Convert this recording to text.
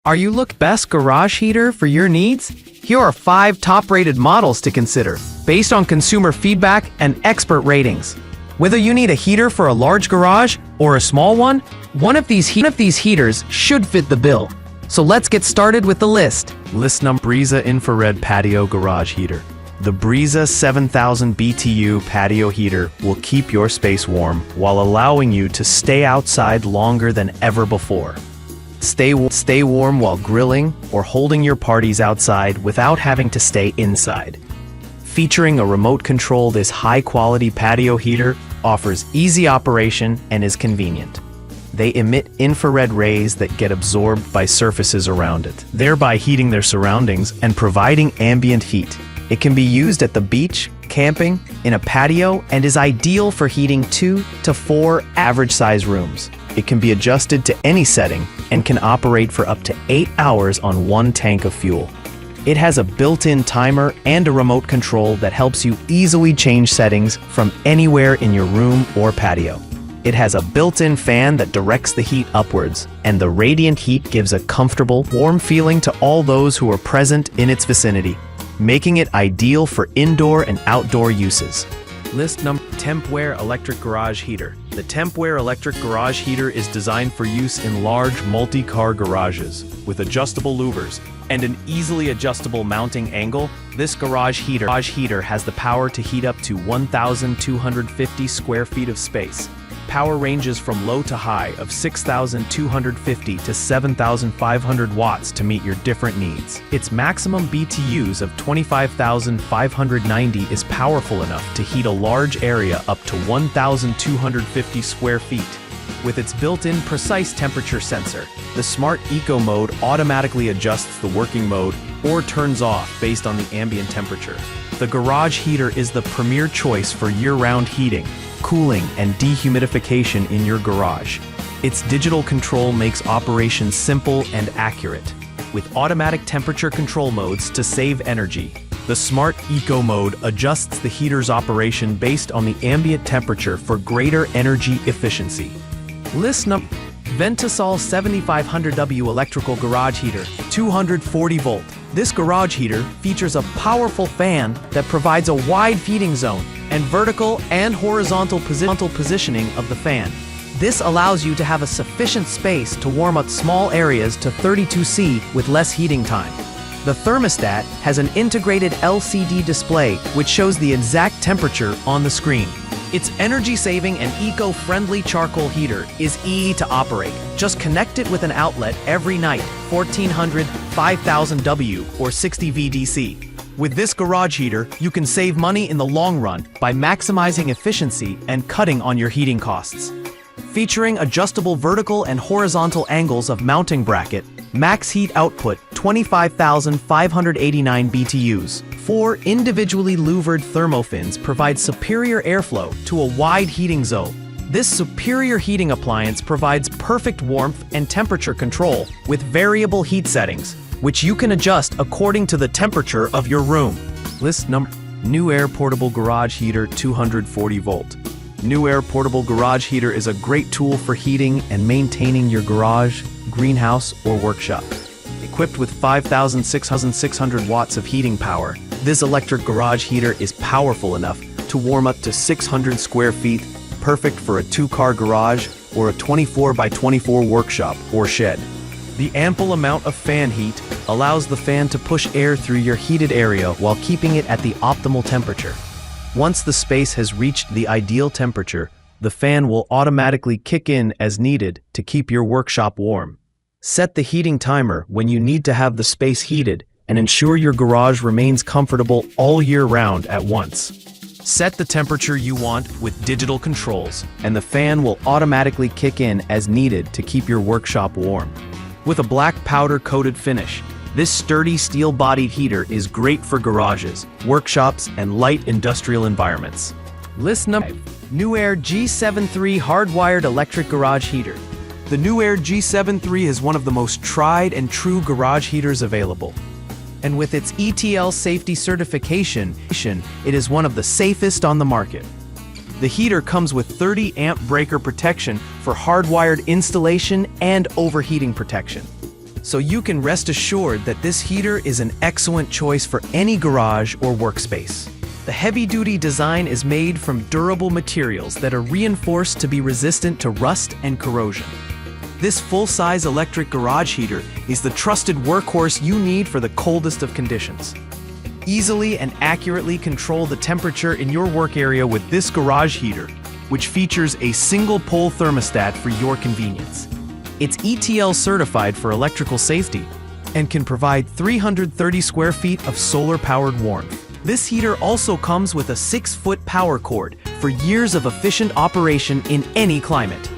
Are you looking for the best garage heater for your needs? Here are 5 top-rated models to consider, based on consumer feedback and expert ratings. Whether you need a heater for a large garage or a small one, one of these heaters should fit the bill. So let's get started with the list. List number: Brisa Infrared Patio Garage Heater. The Brisa 7000 BTU patio heater will keep your space warm while allowing you to stay outside longer than ever before. Stay warm while grilling or holding your parties outside without having to stay inside. Featuring a remote control, this high-quality patio heater offers easy operation and is convenient. They emit infrared rays that get absorbed by surfaces around it, thereby heating their surroundings and providing ambient heat. It can be used at the beach, camping, in a patio, and is ideal for heating 2 to 4 average-size rooms. It can be adjusted to any setting and can operate for up to 8 hours on 1 tank of fuel. It has a built-in timer and a remote control that helps you easily change settings from anywhere in your room or patio. It has a built-in fan that directs the heat upwards, and the radiant heat gives a comfortable, warm feeling to all those who are present in its vicinity, making it ideal for indoor and outdoor uses. List number: Tempware Electric Garage Heater. The Tempware Electric Garage Heater is designed for use in large multi-car garages. With adjustable louvers and an easily adjustable mounting angle, this garage heater has the power to heat up to 1,250 square feet of space. Power ranges from low to high of 6,250 to 7,500 watts to meet your different needs. Its maximum BTUs of 25,590 is powerful enough to heat a large area up to 1,250 square feet. With its built-in precise temperature sensor, the Smart Eco Mode automatically adjusts the working mode or turns off based on the ambient temperature. The garage heater is the premier choice for year-round heating, cooling, and dehumidification in your garage. Its digital control makes operation simple and accurate, with automatic temperature control modes to save energy. The Smart Eco Mode adjusts the heater's operation based on the ambient temperature for greater energy efficiency. List number: Ventisol 7500W Electrical Garage Heater, 240 volt. This garage heater features a powerful fan that provides a wide heating zone and vertical and horizontal positioning of the fan. This allows you to have a sufficient space to warm up small areas to 32°C with less heating time. The thermostat has an integrated LCD display which shows the exact temperature on the screen. Its energy-saving and eco-friendly charcoal heater is easy to operate. Just connect it with an outlet every night, 1400, 5000 W, or 60 VDC. With this garage heater, you can save money in the long run by maximizing efficiency and cutting on your heating costs. Featuring adjustable vertical and horizontal angles of mounting bracket, max heat output 25,589 BTUs. 4 individually louvered thermofans provide superior airflow to a wide heating zone. This superior heating appliance provides perfect warmth and temperature control with variable heat settings, which you can adjust according to the temperature of your room. List number: New Air Portable Garage Heater 240 volt. New Air Portable Garage Heater is a great tool for heating and maintaining your garage, greenhouse, or workshop. Equipped with 5,600 watts of heating power, this electric garage heater is powerful enough to warm up to 600 square feet, perfect for a 2-car garage or a 24 by 24 workshop or shed. The ample amount of fan heat allows the fan to push air through your heated area while keeping it at the optimal temperature. Once the space has reached the ideal temperature, the fan will automatically kick in as needed to keep your workshop warm. Set the heating timer when you need to have the space heated and ensure your garage remains comfortable all year round at once. Set the temperature you want with digital controls, and the fan will automatically kick in as needed to keep your workshop warm. With a black powder-coated finish, this sturdy steel-bodied heater is great for garages, workshops, and light industrial environments. List number: New Air G73 Hardwired Electric Garage Heater. The New Air G73 is one of the most tried and true garage heaters available. And with its ETL safety certification, it is one of the safest on the market. The heater comes with 30 amp breaker protection for hardwired installation and overheating protection. so you can rest assured that this heater is an excellent choice for any garage or workspace. The heavy-duty design is made from durable materials that are reinforced to be resistant to rust and corrosion. This full-size electric garage heater is the trusted workhorse you need for the coldest of conditions. Easily and accurately control the temperature in your work area with this garage heater, which features a single-pole thermostat for your convenience. It's ETL certified for electrical safety and can provide 330 square feet of solar-powered warmth. This heater also comes with a 6-foot power cord for years of efficient operation in any climate.